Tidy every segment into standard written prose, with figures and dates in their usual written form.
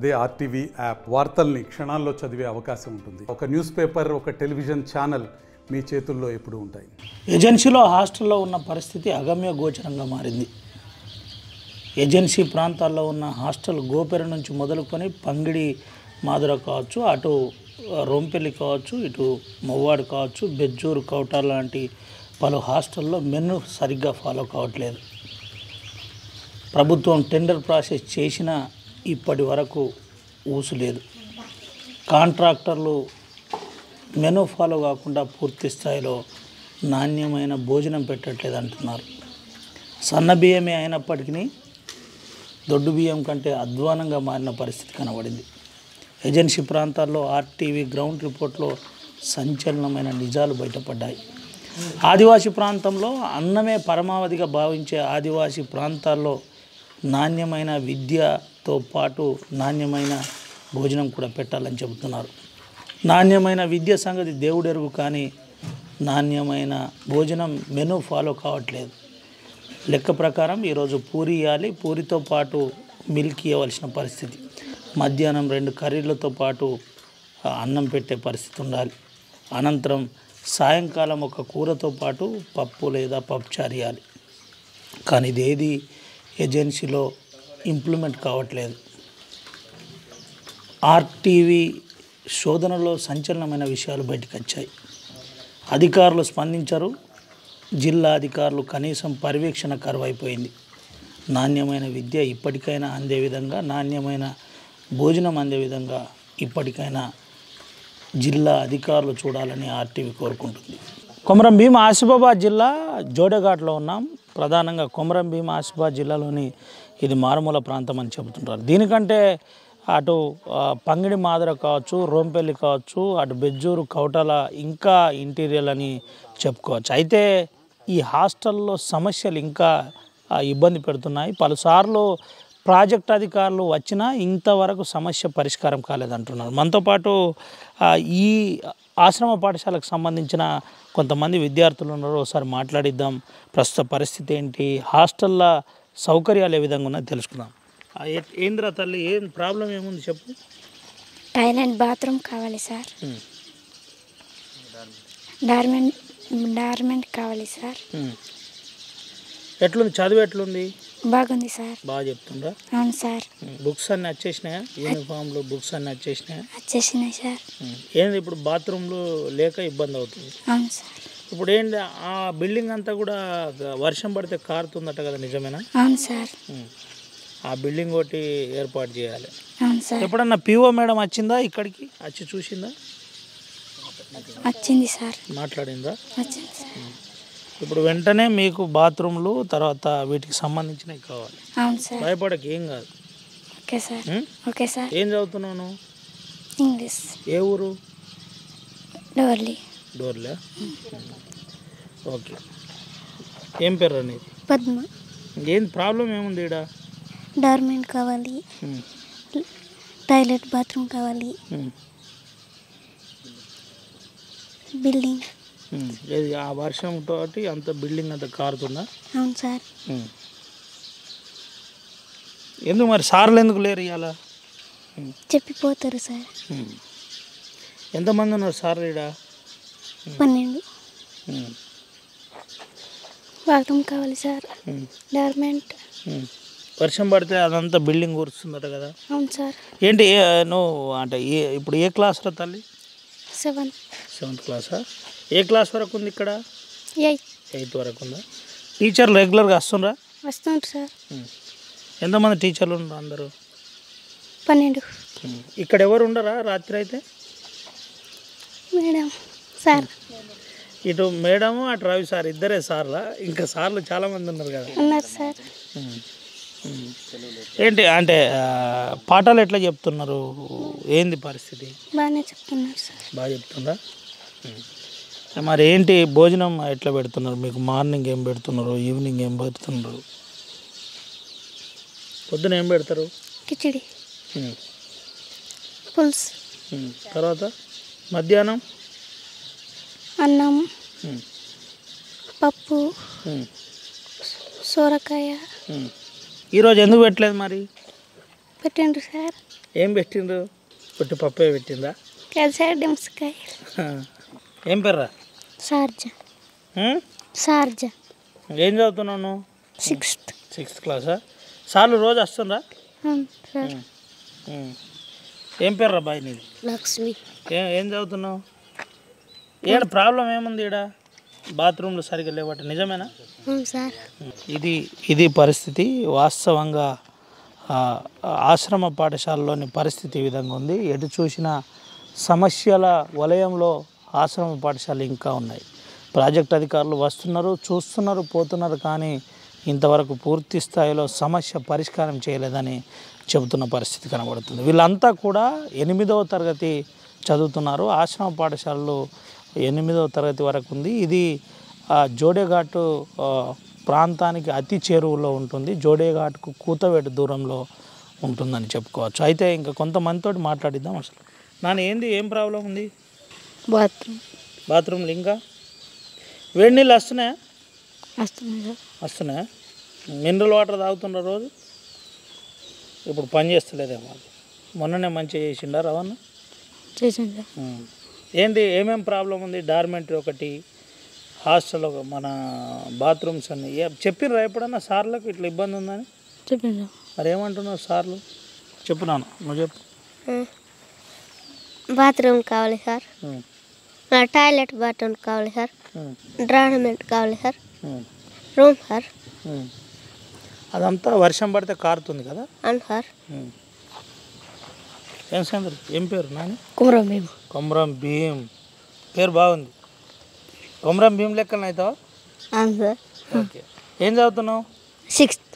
అదే RTV app వార్తల్ని క్షణాల్లో చదివే అవకాశం ఉంటుంది. ఒక న్యూస్ పేపర్, ఒక టెలివిజన్ ఛానల్ మీ చేతుల్లో ఎప్పుడూ ఉంటాయి. ఏజెన్సీలో హాస్టల్లో ఉన్న పరిస్థితి అగమ్య గోచరంగా మారింది. ఏజెన్సీ ప్రాంతాల్లో ఉన్న హాస్టల్ గోపెర నుంచి మొదలుకొని పంగిడి మాదుర కావచ్చు, అటు రొంపెల్లి కావచ్చు, ఇటు మొవ్వాడు కావచ్చు, బెజ్జూరు, కౌటార్ లాంటి పలు హాస్టల్లో మెను సరిగ్గా ఫాలో కావట్లేదు. ప్రభుత్వం టెండర్ ప్రాసెస్ చేసినా ఇప్పటి వరకు ఊసు లేదు. కాంట్రాక్టర్లు మెను ఫాలో కాకుండా పూర్తి స్థాయిలో నాణ్యమైన భోజనం పెట్టట్లేదు అంటున్నారు. సన్న బియ్యమే అయినప్పటికీ దొడ్డు బియ్యం కంటే అధ్వానంగా మారిన పరిస్థితి కనబడింది. ఏజెన్సీ ప్రాంతాల్లో ఆర్టీవీ గ్రౌండ్ రిపోర్ట్లో సంచలనమైన నిజాలు బయటపడ్డాయి. ఆదివాసీ ప్రాంతంలో అన్నమే పరమావధిగా భావించే ఆదివాసీ ప్రాంతాల్లో నాణ్యమైన విద్యతో పాటు నాణ్యమైన భోజనం కూడా పెట్టాలని చెబుతున్నారు. నాణ్యమైన విద్య సంగతి దేవుడెరుగు, కానీ నాణ్యమైన భోజనం మెనూ ఫాలో కావట్లేదు. లెక్క ప్రకారం ఈరోజు పూరి ఇవ్వాలి, పూరితో పాటు మిల్క్ ఇవ్వవలసిన పరిస్థితి. మధ్యాహ్నం 2 కర్రీలతో పాటు అన్నం పెట్టే పరిస్థితి ఉండాలి. అనంతరం సాయంకాలం ఒక కూరతో పాటు పప్పు లేదా పప్పుచారు ఇవ్వాలి. కానీ ఇదేది ఏజెన్సీలో ఇంప్లిమెంట్ కావట్లేదు. ఆర్టీవీ శోధనలో సంచలనమైన విషయాలు బయటకు వచ్చాయి. అధికారులు స్పందించరు. జిల్లా అధికారులు కనీసం పర్యవేక్షణ కరువైపోయింది. నాణ్యమైన విద్య ఇప్పటికైనా అందే విధంగా, నాణ్యమైన భోజనం అందే విధంగా ఇప్పటికైనా జిల్లా అధికారులు చూడాలని ఆర్టీవీ కోరుకుంటుంది. కొమరం భీం ఆసిఫాబాద్ జిల్లా జోడేఘాట్లో ఉన్నాం. ప్రధానంగా కొమరం భీం ఆసిఫాబాద్ జిల్లాలోని ఇది మారుమూల ప్రాంతం అని చెబుతుంటారు. దీనికంటే అటు పంగిడి మాదుర కావచ్చు, రోంపెల్లి కావచ్చు, అటు బెజ్జూరు, కౌటాల ఇంకా ఇంటీరియర్ అని చెప్పుకోవచ్చు. అయితే ఈ హాస్టల్లో సమస్యలు ఇంకా ఇబ్బంది పెడుతున్నాయి. పలుసార్లు ప్రాజెక్ట్ అధికారులు వచ్చినా ఇంతవరకు సమస్య పరిష్కారం కాలేదంటున్నారు. మనతో పాటు ఈ ఆశ్రమ పాఠశాలకు సంబంధించిన కొంతమంది విద్యార్థులు ఉన్నారు. ఒకసారి మాట్లాడిద్దాం. ప్రస్తుత పరిస్థితి ఏంటి, హాస్టల్లో సౌకర్యాలు ఏ విధంగా ఉన్నాయో తెలుసుకుందాం. ఏంద్రా తల్లి, ఏం ప్రాబ్లం ఏముంది చెప్పు. టాయిలెట్, బాత్రూమ్ కావాలి సార్. డార్మెంట్ కావాలి సార్. ఎట్లుంది చదువు, ఎట్లుంది? బాగుంది సార్. బాగా చెప్తుండ్రా? అవును సార్. బుక్స్ అన్నీ వచ్చేసినాయా? యూనిఫామ్లు, బుక్స్ అన్నీ వచ్చేసినాయా? వచ్చేసినాయి సార్. ఏంది ఇప్పుడు బాత్రూమ్లు లేక ఇబ్బంది అవుతుంది? అవును సార్. ఇప్పుడు ఏంటి ఆ బిల్డింగ్ అంతా కూడా వర్షం పడితే కారుతుందట కదా, నిజమేనా? అవును సార్. ఆ బిల్డింగ్ ఒకటి ఏర్పాటు చేయాలి. అవును సార్. ఎప్పుడన్నా పిఓ మేడం వచ్చిందా ఇక్కడికి, వచ్చి చూసిందా? వచ్చింది సార్. మాట్లాడిందా? వచ్చింది సార్. ఇప్పుడు వెంటనే మీకు బాత్రూమ్లు తర్వాత వీటికి సంబంధించినవి కావాలి. అవును సార్. భయపడక, ఏం కాదు. Okay sir. Okay sir. ఏం చదువుతున్నావు నువ్వు? ఇంగ్లీష్. ఏ ఊరు? డోర్లీ. డోర్లే. ఓకే. ఏం పేరు నీది? పద్మ. ఏం ప్రాబ్లం ఏముంది ఇక్కడ? డార్మెంట్ కావాలి, టాయిలెట్, బాత్రూమ్ కావాలి, బిల్డింగ్. ఆ వర్షంతో అంత బిల్డింగ్ అంతా కారుతుందా? అవును సార్. ఎందుకు మరి సార్లు ఎందుకు లేరు ఇవాళ? చెప్పిపోతారు సార్. ఎంతమంది ఉన్నారు సార్లు ఇక్కడ? 12. బాత్రూమ్ కావాలి సార్, డార్మెంట్. వర్షం పడితే అదంతా బిల్డింగ్ కూరుస్తుందట కదా? అవును సార్. ఏంటి నువ్వు అంటే ఇప్పుడు ఏ క్లాస్లో తల్లి? 7th క్లాసా? ఏ క్లాస్ వరకు ఉంది ఇక్కడ? 8th వరకు ఉందా? టీచర్లు రెగ్యులర్గా వస్తుండ్రా? వస్తుంటారు సార్. ఎంతమంది టీచర్లు ఉన్నారు? అందరూ 12. ఇక్కడ ఎవరు ఉండరా రాత్రి అయితే? Madam sir. ఇటు మేడము, అటు రవి సార్, ఇద్దరే సార్లా? ఇంకా సార్లు చాలామంది ఉన్నారు కదా? ఉన్నారు సార్. ఏంటి అంటే పాఠాలు ఎట్లా చెప్తున్నారు? ఏంది పరిస్థితి? బాగానే చెప్తున్నారు సార్. బాగా చెప్తుందా? మరి ఏంటి భోజనం ఎట్లా పెడుతున్నారు మీకు? మార్నింగ్ ఏం పెడుతున్నారు, ఈవినింగ్ ఏం పెడుతున్నారు? పొద్దున ఏం పెడతారు? కిచిడి, పులుసు. తర్వాత మధ్యాహ్నం అన్నం, పప్పు, సోరకాయ. ఈరోజు ఎందుకు పెట్టలేదు మరి? పెట్టండి సార్. ఏం పెట్టిండ్రు? పుట్టి పప్పే పెట్టిందా? కసాడింస్కాయలు. ఏం పేర్రా? సార్జా. ఉం? సార్జా. ఏం చదువుతున్నావు నువ్వు? 6th. 6th క్లాసా? సార్లు రోజు వస్తుండ్రా? సార్. ఏం పేర్రా బాయ్ నీది? లక్ష్మి. ఏం చదువుతున్నావు? ఏడ ప్రాబ్లం ఏముంది? ఈడ బాత్రూమ్లు సరిగ్గా లేవట, నిజమేనా? సార్. ఇది పరిస్థితి. వాస్తవంగా ఆశ్రమ పాఠశాలలోని పరిస్థితి ఈ విధంగా ఉంది. ఎటు చూసిన సమస్యల వలయంలో ఆశ్రమ పాఠశాలలు ఇంకా ఉన్నాయి. ప్రాజెక్ట్ అధికారులు వస్తున్నారు, చూస్తున్నారు, పోతున్నారు, కానీ ఇంతవరకు పూర్తి స్థాయిలో సమస్య పరిష్కారం చేయలేదని చెబుతున్న పరిస్థితి కనబడుతుంది. వీళ్ళంతా కూడా 8వ తరగతి చదువుతున్నారు. ఆశ్రమ పాఠశాలలు 8వ తరగతి వరకు ఉంది. ఇది జోడేఘాటు ప్రాంతానికి అతి చేరువలో ఉంటుంది. జోడేఘాట్కు కూతవేటు దూరంలో ఉంటుందని చెప్పుకోవచ్చు. అయితే ఇంకా కొంతమందితో మాట్లాడిద్దాం. అసలు ఏం ప్రాబ్లం ఉంది? బాత్రూమ్లు ఇంకా వేడి నీళ్ళు వస్తున్నాయా? వస్తున్నాయా? మినరల్ వాటర్ తాగుతున్నారు రోజు? ఇప్పుడు పని చేస్తలేదేమో. మొన్ననే మంచిగా చేసిండా రవాణా? చేసిందా? ఏమేం ప్రాబ్లం ఉంది? డార్మెంటరీ ఒకటి, హాస్టల్ మన బాత్రూమ్స్ అన్ని చెప్పిర్రా ఎప్పుడన్నా సార్లకు ఇట్లా ఇబ్బంది ఉందని? చెప్పిందా? మరి ఏమంటున్నావు సార్లు? చెప్పున్నాను, నువ్వు చెప్పు. బాత్రూమ్ కావాలి సార్, టాయిలెట్ బాత్రూమ్ కావాలి సార్, డ్రామెంట్ కావాలి సార్, రూమ్ సార్. అదంతా వర్షం పడితే కారుతుంది కదా? అవును సార్. ఏం సందరు? ఏం పేరు నాని? కుమరం భీమ్. కొమరం భీమ్ పేరు బాగుంది. కొమరం భీమ్ లెక్కన అవుతావా? అవును సార్. ఓకే. ఏం చదువుతున్నావు? 6th.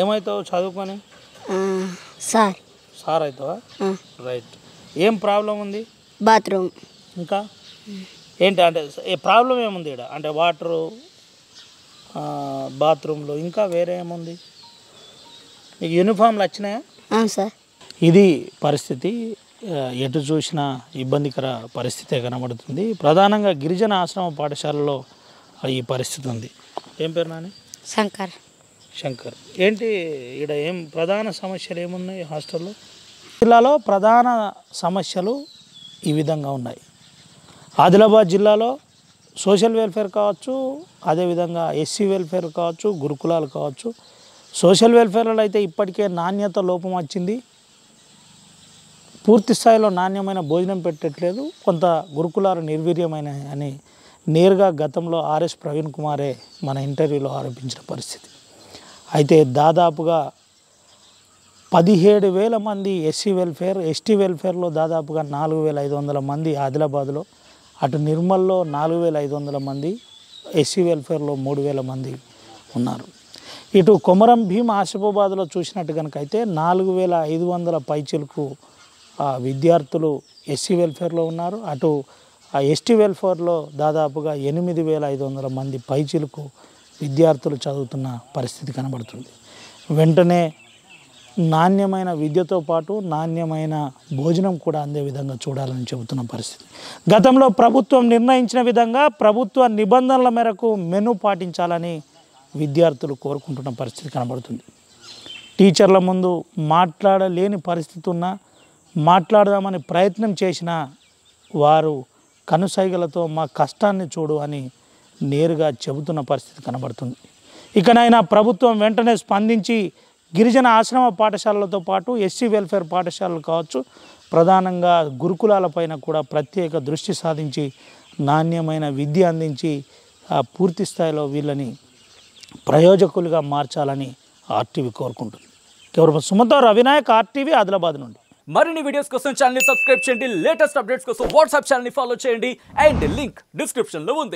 ఏమవుతావు చదువుకొని? సార్. సార్ అవుతావా? రైట్. ఏం ప్రాబ్లం ఉంది? బాత్రూమ్. ఇంకా ఏంటి అంటే ప్రాబ్లం ఏముంది ఇక్కడ? అంటే వాటరు, బాత్రూంలో, ఇంకా వేరే ఏముంది? మీకు యూనిఫామ్లు వచ్చినాయా? అవును సార్. ఇది పరిస్థితి. ఎటు చూసినా ఇబ్బందికర పరిస్థితే కనబడుతుంది. ప్రధానంగా గిరిజన ఆశ్రమ పాఠశాలలో ఈ పరిస్థితి ఉంది. ఏం పేరు నాని? శంకర్. ఏంటి ఇక్కడ ఏం ప్రధాన సమస్యలు ఏమున్నాయి హాస్టల్లో? జిల్లాలో ప్రధాన సమస్యలు ఈ విధంగా ఉన్నాయి. ఆదిలాబాద్ జిల్లాలో సోషల్ వెల్ఫేర్ కావచ్చు, అదేవిధంగా ఎస్సీ వెల్ఫేర్ కావచ్చు, గురుకులాలు కావచ్చు. సోషల్ వెల్ఫేర్లో అయితే ఇప్పటికే నాణ్యత లోపం వచ్చింది. పూర్తి స్థాయిలో నాణ్యమైన భోజనం పెట్టట్లేదు. కొంత గురుకులాలు నిర్వీర్యమైన అని నేరుగా గతంలో ఆర్ఎస్ ప్రవీణ్ కుమారే మన ఇంటర్వ్యూలో ఆరోపించిన పరిస్థితి. అయితే దాదాపుగా 17,000 మంది ఎస్సీ వెల్ఫేర్, ఎస్టీ వెల్ఫేర్లో దాదాపుగా 4,500 మంది ఆదిలాబాద్లో, అటు నిర్మల్లో 4,500 మంది, ఎస్సీ వెల్ఫేర్లో 3,000 మంది ఉన్నారు. ఇటు కొమరం భీమ్ ఆసిఫాబాద్లో చూసినట్టు కనుక అయితే 4,500 పైచిలకు విద్యార్థులు ఎస్సీ వెల్ఫేర్లో ఉన్నారు. అటు ఎస్టీ వెల్ఫేర్లో దాదాపుగా 8,500 మంది పైచిలకు విద్యార్థులు చదువుతున్న పరిస్థితి కనబడుతుంది. వెంటనే నాణ్యమైన విద్యతో పాటు నాణ్యమైన భోజనం కూడా అందే విధంగా చూడాలని చెబుతున్న పరిస్థితి. గతంలో ప్రభుత్వం నిర్ణయించిన విధంగా ప్రభుత్వ నిబంధనల మేరకు మెనూ పాటించాలని విద్యార్థులు కోరుకుంటున్న పరిస్థితి కనబడుతుంది. టీచర్ల ముందు మాట్లాడలేని పరిస్థితి ఉన్నా, మాట్లాడదామని ప్రయత్నం చేసినా వారు కనుసైగలతో మా కష్టాన్ని చూడు అని నేరుగా చెబుతున్న పరిస్థితి కనబడుతుంది. ఇకనైనా ప్రభుత్వం వెంటనే స్పందించి గిరిజన ఆశ్రమ పాఠశాలలతో పాటు ఎస్సీ వెల్ఫేర్ పాఠశాలలు కావచ్చు, ప్రధానంగా గురుకులాలపైన కూడా ప్రత్యేక దృష్టి సాధించి నాణ్యమైన విద్య అందించి పూర్తి స్థాయిలో వీళ్ళని ప్రయోజకులుగా మార్చాలని ఆర్టీవీ కోరుకుంటుంది. కేవలం సుమతో రవినాయక్, ఆర్టీవీ, ఆదిలాబాద్ నుండి. మరిన్ని వీడియోస్ కోసం ఛానల్ ని సబ్స్క్రైబ్ చేయండి. లేటెస్ట్ అప్డేట్స్ కోసం వాట్సాప్ ఛానల్ ని ఫాలో చేయండి. అండ్ లింక్ డిస్క్రిప్షన్ లో ఉంది.